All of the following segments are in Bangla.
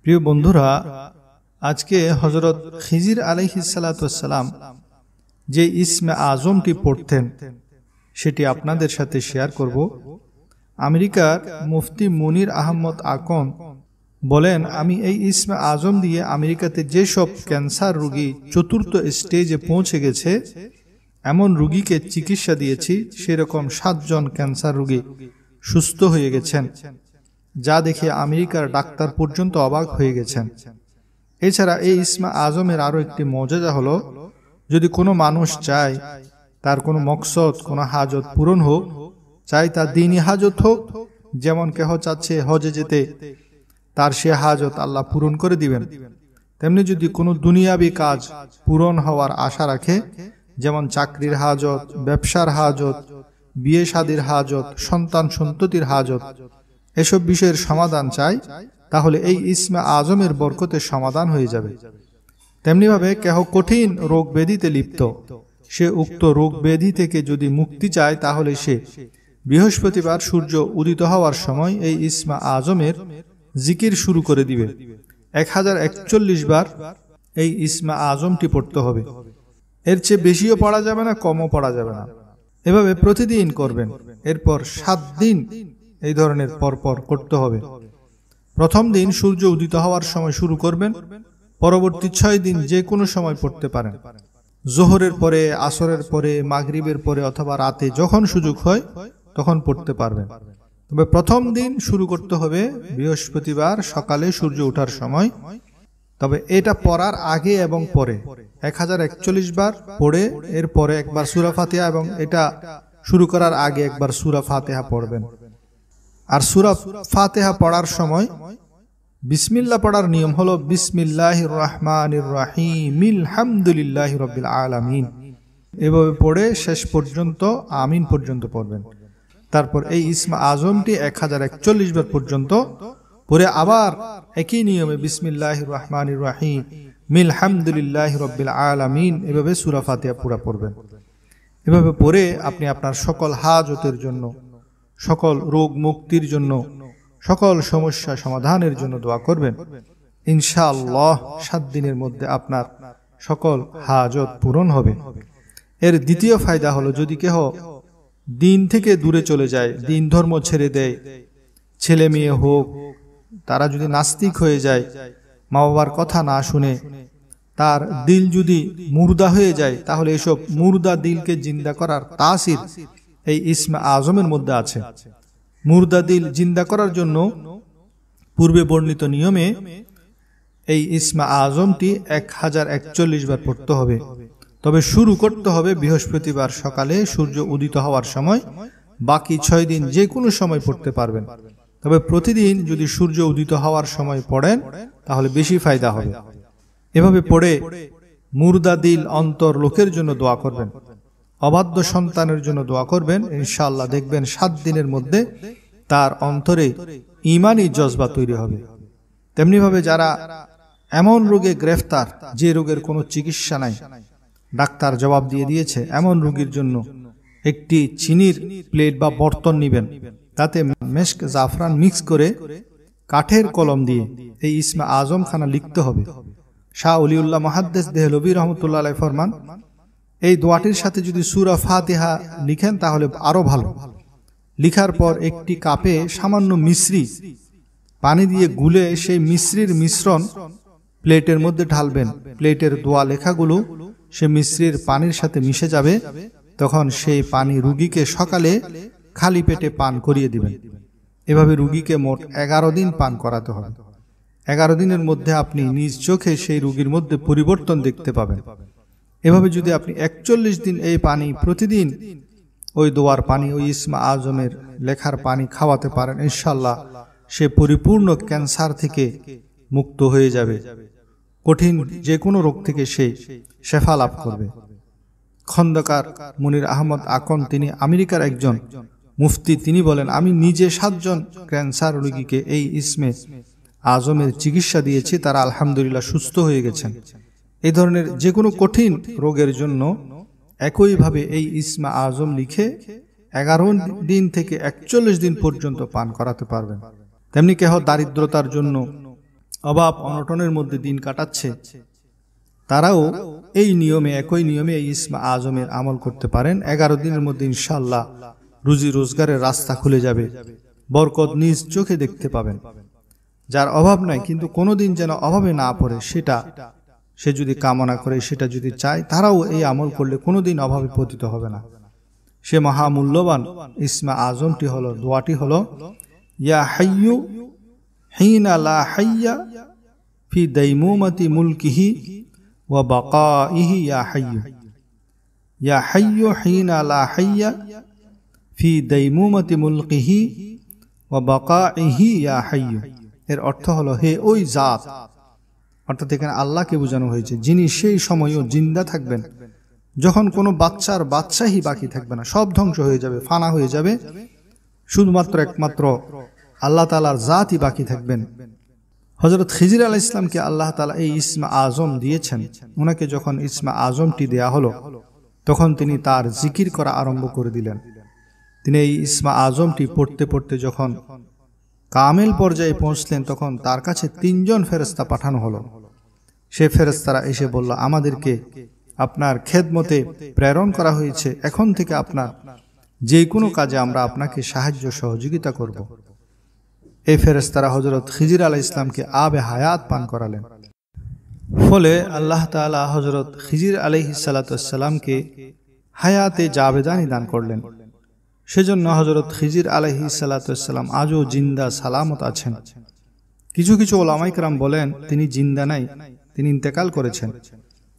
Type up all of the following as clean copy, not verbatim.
প্রিয় বন্ধুরা, আজকে হযরত খিজির আলাইহিস সালাতু ওয়াস সালাম যে ইসমে আজমটি পড়তেন সেটি আপনাদের সাথে শেয়ার করব। আমেরিকার মুফতি মুনির আহমদ আকন বলেন, আমি এই ইসমে আজম দিয়ে আমেরিকাতে যেসব ক্যান্সার রোগী চতুর্থ স্টেজে পৌঁছে গেছে এমন রোগীকে চিকিৎসা দিয়েছি, সেরকম 7 জন ক্যান্সার রোগী সুস্থ হয়ে গেছেন, যা দেখে আমেরিকার ডাক্তার পর্যন্ত অবাক হয়ে গেছেন। এছাড়া এই ইসমে আজমের আরো একটি মর্যাদা হলো, যদি কোনো মানুষ চায় তার কোনো মকসদ, কোনো হাজত পূরণ হোক, চাই তার দ্বীনি হাজত হোক, যেমন কেহ চাচ্ছে হজে যেতে, তার সে হাজত আল্লাহ পূরণ করে দিবেন। তেমনি যদি কোনো দুনিয়াবি কাজ পূরণ হওয়ার আশা রাখে, যেমন চাকরির হাজত, ব্যবসার হাজত, বিয়ে শাদীর হাজত, সন্তান সন্ততির হাজত, এসব বিষয়ের সমাধান চাই, তাহলে এই ইসমে আজমের বরকতে সমাধান হয়ে যাবে। তেমনিভাবে কেহ কঠিন রোগ ব্যাধিতে লিপ্ত, সে উক্ত রোগ ব্যাধি থেকে যদি মুক্তি চায়, তাহলে সে বৃহস্পতিবার সূর্য উদিত হওয়ার সময় এই ইসমে আজমের জিকির শুরু করে দিবে। 1041 বার এই ইসমে আজমটি পড়তে হবে। এর চেয়ে বেশিও পড়া যাবে না, কমও পড়া যাবে না। এভাবে প্রতিদিন করবেন। এরপর 7 দিন এই ধরনের পরপর করতে হবে। প্রথম দিন সূর্য উদিত হওয়ার সময় শুরু করবেন, পরবর্তী 6 দিন যে কোনো সময় পড়তে পারেন। জোহরের পরে, আসরের পরে, মাগরিবের পরে অথবা রাতে যখন সুযোগ হয় তখন পড়তে পারবেন। তবে প্রথম দিন শুরু করতে হবে বৃহস্পতিবার সকালে সূর্য ওঠার সময়। তবে এটা পড়ার আগে এবং পরে 1041 বার পড়ে এরপরে একবার সূরা ফাতিহা, এবং এটা শুরু করার আগে একবার সূরা ফাতিহা পড়বেন। আর সূরা ফাতিহা পড়ার সময় বিসমিল্লাহ পড়ার নিয়ম হলো বিসমিল্লাহির রহমানির রহিম আলহামদুলিল্লাহি রাব্বিল আলামিন, এভাবে পড়ে শেষ পর্যন্ত আমিন পর্যন্ত পড়বেন। তারপর এই ইসমে আজমটি 1041 বার পর্যন্ত পড়ে আবার একই নিয়মে বিসমিল্লাহির রহমানির রহিম আলহামদুলিল্লাহি রাব্বিল আলামিন এভাবে সূরা ফাতিহা পুরো পড়বেন। এভাবে পড়ে আপনি আপনার সকল হাজতের জন্য, সকল রোগ মুক্তির জন্য, সকল সমস্যা সমাধানের জন্য দোয়া করবেন। ইনশাআল্লাহ 7 দিনের মধ্যে আপনার সকল হাজত পূরণ হবে। এর দ্বিতীয় ফায়দা হলো, যদি কেহ দিন থেকে দূরে চলে যায়, দিন ধর্ম ছেড়ে দেয়, ছেলে মেয়ে হোক, তারা যদি নাস্তিক হয়ে যায়, মা বাবার কথা না শুনে তার দিল যদি মুর্দা হয়ে যায়, তাহলে এসব মুর্দা দিলকে জিন্দা করার তাসির এই ইসমে আজমের মধ্যে আছে। মুর্দা দিল জিন্দা করার জন্য পূর্বে বর্ণিত নিয়মে এই ইসমে আজমটি 1041 বার পড়তে হবে। তবে শুরু করতে হবে বৃহস্পতিবার সকালে সূর্য উদিত হওয়ার সময়। বাকি 6 দিন যে কোনো সময় পড়তে পারবেন। তবে প্রতিদিন যদি সূর্য উদিত হওয়ার সময় পড়েন তাহলে বেশি ফায়দা হবে। এভাবে পড়ে মুর্দা দিল অন্তর লোকের জন্য দোয়া করবেন, অবাধ্য সন্তানের জন্য দোয়া করবেন। ইনশাআল্লাহ দেখবেন 7 দিনের মধ্যে তার অন্তরে ঈমানি জজবা তৈরি হবে। তেমনিভাবে যারা এমন রোগে গ্রেফতার, যে রোগের কোনো চিকিৎসা নাই, ডাক্তার জবাব দিয়ে দিয়েছে, এমন রোগীর জন্য একটি চিনির প্লেট বা বর্তন নেবেন, তাতে মেশক জাফরান মিক্স করে কাঠের কলম দিয়ে এই ইসমে আজম খানা লিখতে হবে। শাহ ওলিউল্লাহ মুহাদ্দিস দেহলভী রহমতুল্লাহ আলাইহি ফরমান, এই দোয়াটির সাথে যদি সূরা ফাতিহা লিখেন তাহলে আরো ভালো। লিখার পর একটি কাপে সামান্য মিশ্রি পানি দিয়ে গুলে সেই মিশ্রির মিশ্রণ প্লেটের মধ্যে ঢালবেন। প্লেটের দোয়া লেখাগুলো সে মিশ্রির পানির সাথে মিশে যাবে। তখন সেই পানি রোগীকে সকালে খালি পেটে পান করিয়ে দিবেন। এভাবে রোগীকে মোট 11 দিন পান করাতে হবে। 11 দিনের মধ্যে আপনি নিজ চোখে সেই রোগীর মধ্যে পরিবর্তন দেখতে পাবেন। এভাবে যদি আপনি 41 দিন এই পানি প্রতিদিন, ওই দোয়ার পানি, ওই ইসমে আজমের লেখার পানি খাওয়াতে পারেন, ইনশাআল্লাহ সে পরিপূর্ণ ক্যান্সার থেকে মুক্ত হয়ে যাবে। কঠিন যে কোনো রোগ থেকে সে শেফা লাভ করবে। খন্দকার মুনির আহমদ আকন, তিনি আমেরিকার একজন মুফতি, তিনি বলেন, আমি নিজে 7 জন ক্যান্সার রোগীকে এই ইসমে আজমের চিকিৎসা দিয়েছি, তারা আলহামদুলিল্লাহ সুস্থ হয়ে গেছেন। এই ধরনের যে কোনো কঠিন রোগের জন্য একইভাবে এই ইসমে আজম লিখে 11 দিন থেকে 41 দিন পর্যন্ত পান করাতে পারবেন। তেমনি কেহ দারিদ্রতার জন্য অভাব অনটনের মধ্যে দিন কাটাচ্ছে, তারাও এই নিয়মে, একই নিয়মে এই ইসমে আজমের আমল করতে পারেন। 11 দিনের মধ্যে ইনশাআল্লাহ রুজি রোজগারের রাস্তা খুলে যাবে, বরকত নিজ চোখে দেখতে পাবেন। যার অভাব নাই কিন্তু কোনোদিন যেন অভাবে না পড়ে, সেটা সে যদি কামনা করে, সেটা যদি চায়, তারাও এই আমল করলে কোনোদিন অভাবে পতিত হবে না। সে মহামূল্যবান ইসমে আজমটি হলো, দোয়াটি হলো, ইয়া হাইয়ু হিনা লা হাইয়া ফি দাইমুমাতি মুলকিহি ওয়া বাকাইহি ইয়া হাইয়ু, ইয়া হাইয়ু হিনা লা হাইয়া ফি দাইমুমাতি মুলকিহি ওয়া বাকাইহি ইয়া হাইয়ু। এর অর্থ হলো, হে ওই জাত, অর্থাৎ এখানে আল্লাহকে বোঝানো হয়েছে, যিনি সেই সময়ও জিন্দা থাকবেন যখন কোনো বাচ্চার বাদশাহী বাকি থাকবে না, সব ধ্বংস হয়ে যাবে, ফানা হয়ে যাবে, শুধুমাত্র একমাত্র আল্লাহ তাআলার জাতই বাকি থাকবেন। হযরত খিজির আলাইহিস সালামকে আল্লাহ তাআলা এই ইসমে আজম দিয়েছেন। ওনাকে যখন ইসমে আজমটি দেয়া হলো, তখন তিনি তার জিকির করা আরম্ভ করে দিলেন। তিনি এই ইসমে আজমটি পড়তে পড়তে যখন কামেল পর্যায়ে পৌঁছলেন, তখন তার কাছে 3 জন ফেরেশতা পাঠানো হলো। সে ফেরেশতারা এসে বলল, আমাদেরকে আপনার খেদমতে প্রেরণ করা হয়েছে, এখন থেকে আপনার যে কোনো কাজে আমরা আপনাকে সাহায্য সহযোগিতা করব। এই ফেরেশতারা হযরত খিজির আলাইহিস সালামকে আবে হায়াত পান করালেন। ফলে আল্লাহ তাআলা হযরত খিজির আলাইহিস সালামকে হায়াতে জাবেদানি দান করলেন। সেজন্য হযরত খিজির আলাইহিস সালাম আজও জিন্দা সালামত আছেন। কিছু কিছু ওলামায়ে কেরাম বলেন তিনি জিন্দা নাই, তিনি ইন্তেকাল করেছেন।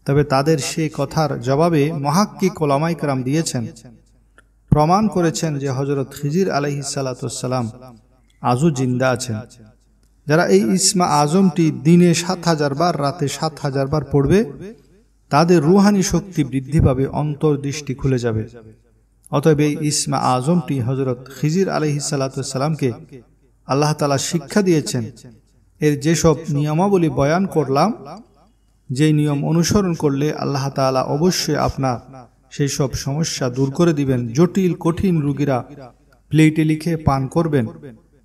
তবে তাদের সেই কথার জবাবে মুহাক্কিক ওলামায়ে কেরাম দিয়েছেন, প্রমাণ করেছেন যে হযরত খিজির আলাইহিস সালাম আজও জিন্দা আছেন। যারা এই ইসমে আজমটি দিনে 7000 বার, রাতে 7000 বার পড়বে, তাদের রূহানি শক্তি বৃদ্ধি পাবে, অন্তর্দৃষ্টি খুলে যাবে। অতএব এই ইসমে আজমটি হযরত খিজির আলাইহিস সালামকে আল্লাহ তাআলা শিক্ষা দিয়েছেন। এর যেসব নিয়মাবলী বয়ান করলাম, যে নিয়ম অনুসরণ করলে আল্লাহ তাআলা অবশ্যই আপনার সেই সব সমস্যা দূর করে দিবেন। জটিল কঠিন রোগীরা প্লেটে লিখে পান করবেন।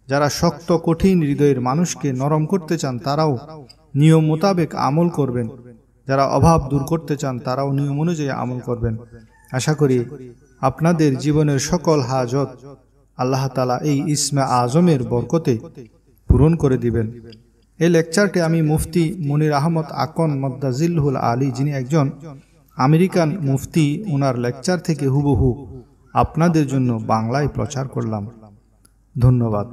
যারা শক্ত কঠিন হৃদয়ের মানুষকে নরম করতে চান, তারাও নিয়ম মোতাবেক আমল করবেন। যারা অভাব দূর করতে চান, তারাও নিয়ম অনুযায়ী আমল করবেন। আশা করি আপনাদের জীবনের সকল হাজত আল্লাহ তাআলা এই ইসমে আজমের বরকতে পূরণ করে দিবেন। এই লেকচারটি আমি মুফতি মনির আহমদ আকন মদ্দাজিল্লুল আলী, যিনি একজন আমেরিকান মুফতি, ওনার লেকচার থেকে হুবহু আপনাদের জন্য বাংলায় প্রচার করলাম। ধন্যবাদ।